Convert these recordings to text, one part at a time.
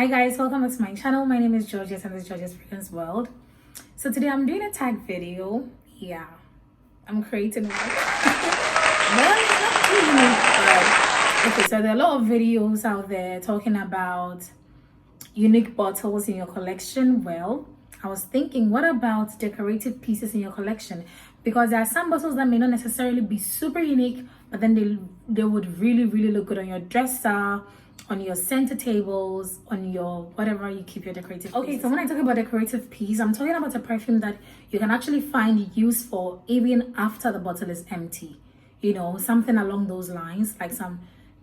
Hi guys, welcome back to my channel. My name is Georges and this is Georges Fragrance World. So today I'm doing a tag video. Yeah, I'm creating one. Well, it's not too unique, but okay, so there are a lot of videos out there talking about unique bottles in your collection. Well, I was thinking, what about decorative pieces in your collection? Because there are some bottles that may not necessarily be super unique, but then they would really look good on your dresser, on your center tables, on your whatever you keep your decorative pieces. So when I talk about decorative piece, I'm talking about a perfume that you can actually find use for even after the bottle is empty. You know, something along those lines. Like some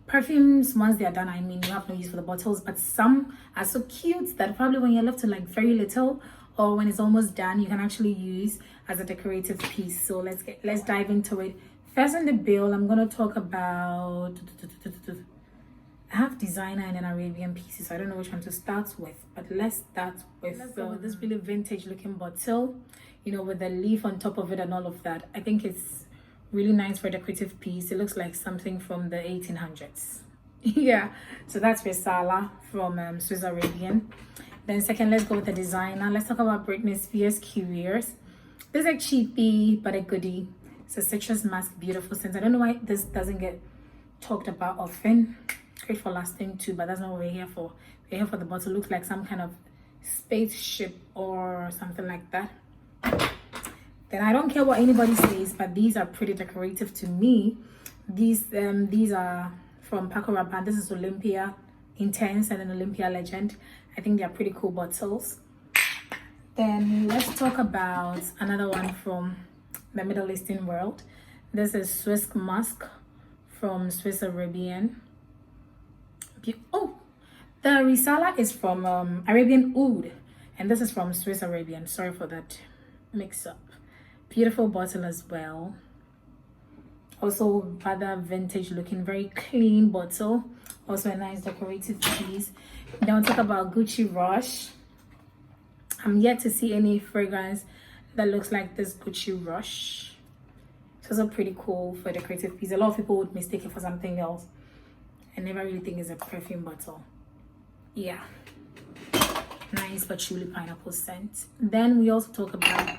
perfumes, once they are done, I mean, you have no use for the bottles, but some are so cute that probably when you're left with like very little, or when it's almost done, you can actually use as a decorative piece. So let's dive into it. First in the bill, I'm gonna talk about, I have designer and an Arabian pieces, so I don't know which one to start with, but let's start with this really vintage looking bottle, you know, with the leaf on top of it and all of that. I think it's really nice for a decorative piece. It looks like something from the 1800s. Yeah, so that's Resala from Swiss Arabian. Then second, let's go with the designer. Let's talk about Britney Spears Curious. This is a cheapie but a goodie. It's a citrus mask, beautiful scent. I don't know why this doesn't get talked about often. Great for lasting too, but that's not what we're here for. We're here for the bottle. Looks like some kind of spaceship or something like that. Then I don't care what anybody says, but these are pretty decorative to me. These are from Paco Rabanne. This is Olympia Intense and an Olympia Legend. I think they're pretty cool bottles. Then let's talk about another one from the Middle Eastern world. This is Swiss Musk from Swiss Arabian. Oh, the Risala is from Arabian Oud, and this is from Swiss Arabian. Sorry for that mix up. Beautiful bottle as well. Also rather vintage looking, very clean bottle. Also a nice decorative piece. Then we'll talk about Gucci Rush. I'm yet to see any fragrance that looks like this Gucci Rush. It's also pretty cool for a decorative piece. A lot of people would mistake it for something else. I never really think it's a perfume bottle. Yeah, nice patchouli pineapple scent. Then we also talk about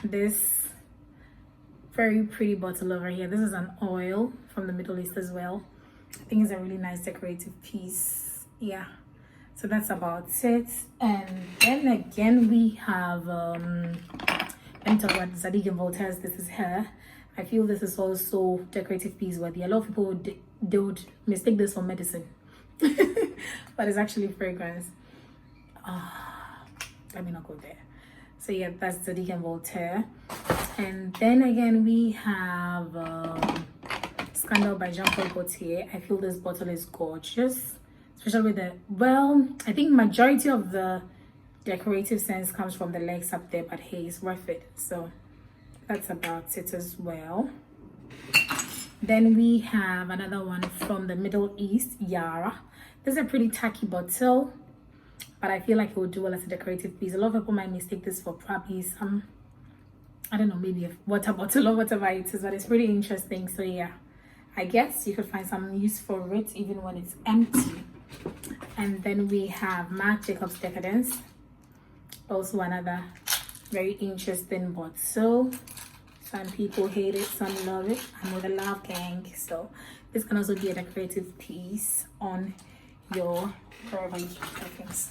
this very pretty bottle over here. This is an oil from the Middle East as well. I think it's a really nice decorative piece. Yeah, so that's about it. And then again we have let me talk about Zadig and Voltaire's. This is her. I feel this is also decorative piece worthy. A lot of people would mistake this for medicine, but it's actually fragrance. Let me not go there. So yeah, that's Zadig and Voltaire. And then again we have Scandal by Jean-Paul Gaultier. I feel this bottle is gorgeous, especially with the, well, I think majority of the decorative sense comes from the legs up there, but hey, it's worth it. So that's about it as well. Then we have another one from the Middle East, Yara. This is a pretty tacky bottle, but I feel like it would do well as a decorative piece. A lot of people might mistake this for probably some, I don't know, maybe a water bottle or whatever it is, but it's pretty interesting. So yeah, I guess you could find some use for it even when it's empty. And then we have Marc Jacobs Decadence. Also another very interesting bottle. Some people hate it, some love it. I'm with a love gang, so this can also be a decorative piece on your wherever you keep perfumes.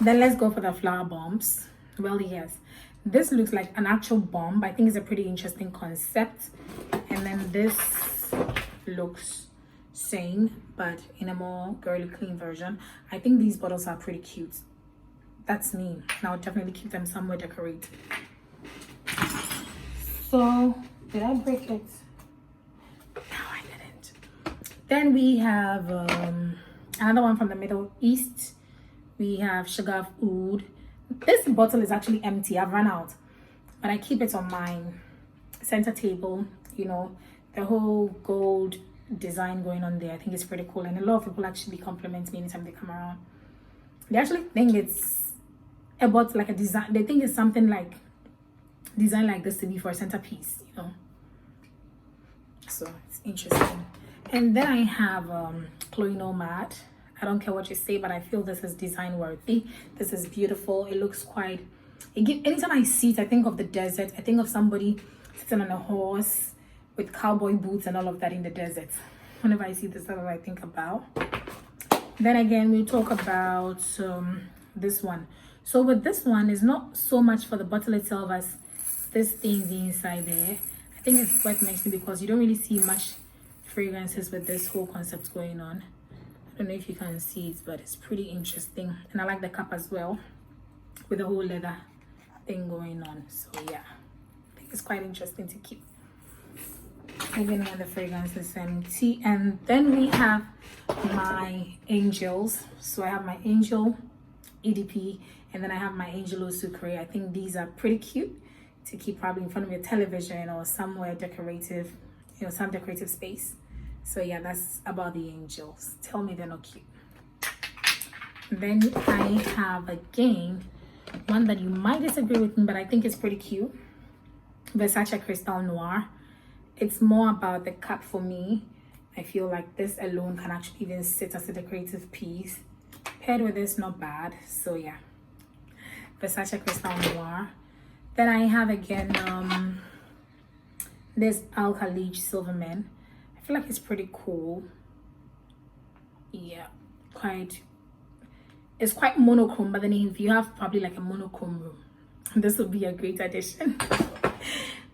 Then let's go for the flower bombs. Well, yes, this looks like an actual bomb. I think it's a pretty interesting concept. And then this looks same, but in a more girly clean version. I think these bottles are pretty cute. That's me. And I would definitely keep them somewhere decorated. So, did I break it? No, I didn't. Then we have another one from the Middle East. We have Shaghaf Oud. This bottle is actually empty. I've run out. But I keep it on my center table. You know, the whole gold design going on there. I think it's pretty cool. And a lot of people actually compliment me anytime they come around. They actually think it's a bottle, like a design. They think it's something like design like this to be for a centerpiece, you know. So it's interesting. And then I have Chloe Nomad. I don't care what you say, but I feel this is design worthy. This is beautiful. It looks quite, anytime I see it, I think of the desert. I think of somebody sitting on a horse with cowboy boots and all of that in the desert. Whenever I see this, that's what I think about. Then again, we'll talk about this one. So with this one, it's not so much for the bottle itself as this thing inside there. I think it's worth mentioning because you don't really see much fragrances with this whole concept going on. I don't know if you can see it, but it's pretty interesting. And I like the cup as well with the whole leather thing going on. So yeah, I think it's quite interesting to keep. Even when the fragrance is empty. And then we have my angels. So I have my angel EDP, and then I have my angelo sucre. I think these are pretty cute to keep probably in front of your television or somewhere decorative, you know, some decorative space. So yeah, that's about the angels. Tell me they're not cute. Then I have again one that you might disagree with me, but I think it's pretty cute. Versace Crystal Noir. It's more about the cup for me. I feel like this alone can actually even sit as a decorative piece. Paired with this, not bad. So yeah, Versace Crystal Noir. Then I have again this Alcalige Silverman. I feel like it's pretty cool. Yeah, it's quite monochrome, but then if you have probably like a monochrome room, this would be a great addition.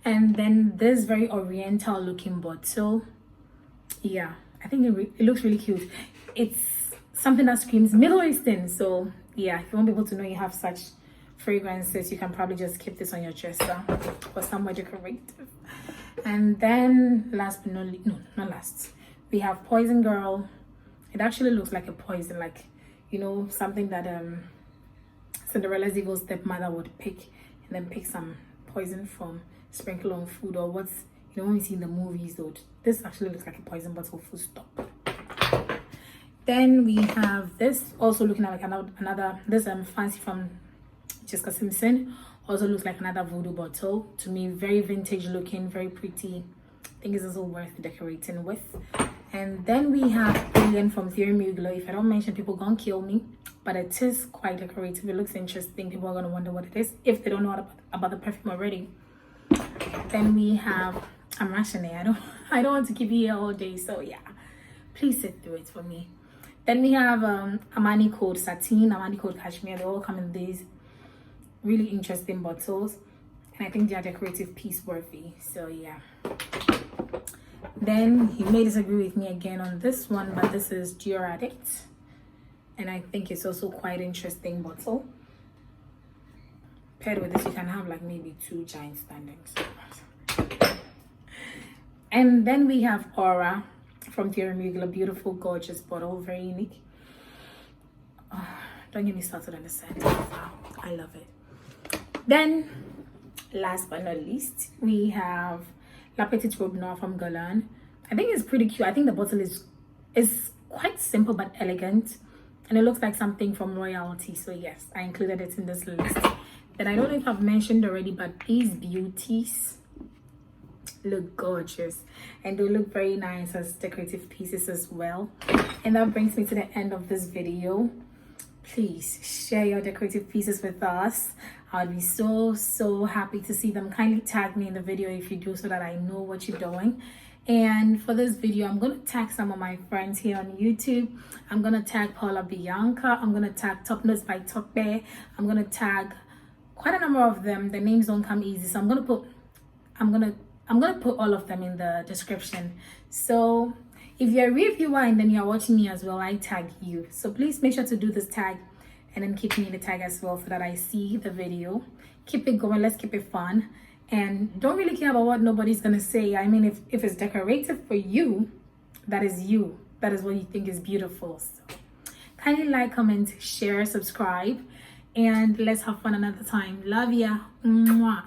And then this very oriental looking bottle. Yeah, I think it looks really cute. It's something that screams Middle Eastern. So yeah, if you want people to know you have such fragrances, you can probably just keep this on your dresser or somewhere decorative. And then last but not least, no, not last, we have Poison Girl. It actually looks like a poison, like, you know, something that Cinderella's evil stepmother would pick and then pick some poison from, sprinkle on food, or what's, you know, when we see in the movies though. This actually looks like a poison bottle, full stop. Then we have this, also looking at like another this fancy from Jessica Simpson. Also looks like another voodoo bottle. To me, very vintage looking, very pretty. I think it's also worth decorating with. And then we have Alien from Thierry Mugler. If I don't mention, people gonna kill me, but it is quite decorative. It looks interesting. People are gonna wonder what it is if they don't know about the perfume already. Then we have, I'm rushing it. I don't want to keep you here all day, so yeah, please sit through it for me. Then we have Armani Code Satin, Armani Code Cashmere. They all come in these really interesting bottles, and I think they are decorative piece worthy. So yeah. Then you may disagree with me again on this one, but this is Dior Addict, and I think it's also quite interesting bottle. Paired with this, you can have like maybe 2 giant standings. And then we have Aura from Thierry Mugler. Beautiful, gorgeous bottle, very unique. Oh, don't get me started on the scent. Wow, I love it. Then, last but not least, we have La Petite Robe Noire from Guerlain. I think it's pretty cute. I think the bottle is quite simple but elegant, and it looks like something from royalty. So yes, I included it in this list. Then I don't know if I've mentioned already, but these beauties look gorgeous, and they look very nice as decorative pieces as well. And that brings me to the end of this video. Please share your decorative pieces with us. I'll be so happy to see them. Kindly tag me in the video if you do, so that I know what you're doing. And for this video, I'm going to tag some of my friends here on YouTube. I'm going to tag Paula Bianca. I'm going to tag Top Notes by Top Bear. I'm going to tag quite a number of them. The names don't come easy, so I'm gonna put all of them in the description. So if you're a reviewer and then you're watching me as well, I tag you. So please make sure to do this tag and then keep me in the tag as well, so that I see the video. Keep it going, let's keep it fun, and don't really care about what nobody's gonna say. I mean, if it's decorative for you, that is you. That is what you think is beautiful. So kindly like, comment, share, subscribe, and let's have fun another time. Love ya. Mwah.